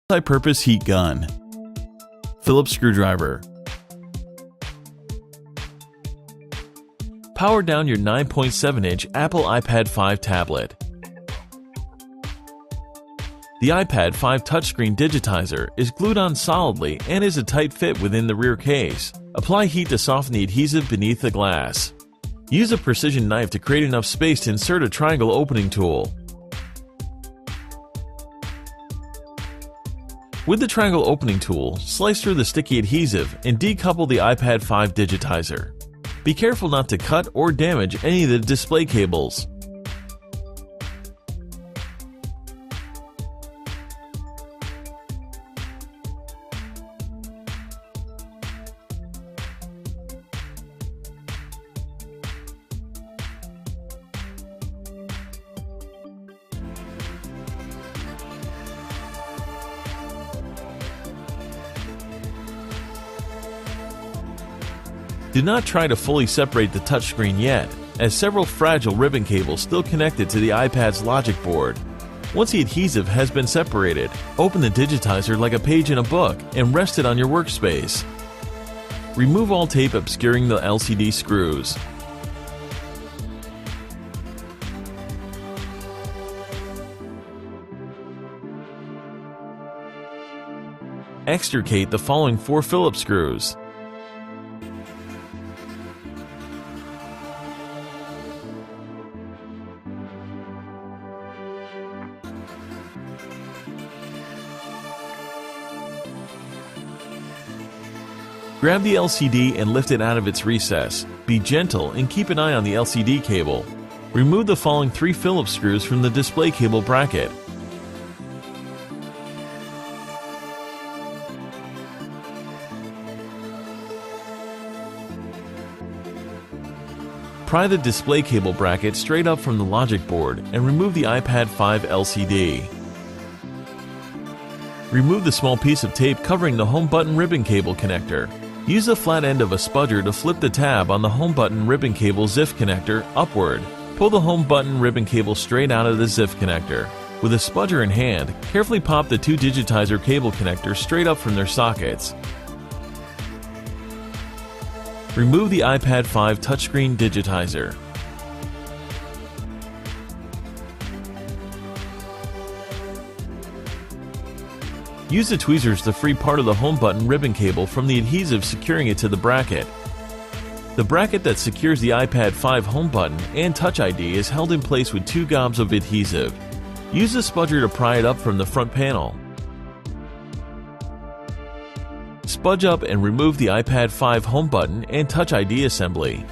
Multi-purpose heat gun, Phillips screwdriver. Power down your 9.7-inch Apple iPad 5 tablet. The iPad 5 touchscreen digitizer is glued on solidly and is a tight fit within the rear case. Apply heat to soften the adhesive beneath the glass. Use a precision knife to create enough space to insert a triangle opening tool. With the triangle opening tool, slice through the sticky adhesive and decouple the iPad 5 digitizer. Be careful not to cut or damage any of the display cables. Do not try to fully separate the touchscreen yet, as several fragile ribbon cables still connected to the iPad's logic board. Once the adhesive has been separated, open the digitizer like a page in a book and rest it on your workspace. Remove all tape obscuring the LCD screws. Extricate the following 4 Phillips screws. Grab the LCD and lift it out of its recess. Be gentle and keep an eye on the LCD cable. Remove the following 3 Phillips screws from the display cable bracket. Pry the display cable bracket straight up from the logic board and remove the iPad 5 LCD. Remove the small piece of tape covering the home button ribbon cable connector. Use the flat end of a spudger to flip the tab on the home button ribbon cable ZIF connector upward. Pull the home button ribbon cable straight out of the ZIF connector. With a spudger in hand, carefully pop the 2 digitizer cable connectors straight up from their sockets. Remove the iPad 5 touchscreen digitizer. Use the tweezers to free part of the home button ribbon cable from the adhesive securing it to the bracket. The bracket that secures the iPad 5 home button and Touch ID is held in place with 2 gobs of adhesive. Use the spudger to pry it up from the front panel. Spudge up and remove the iPad 5 home button and Touch ID assembly.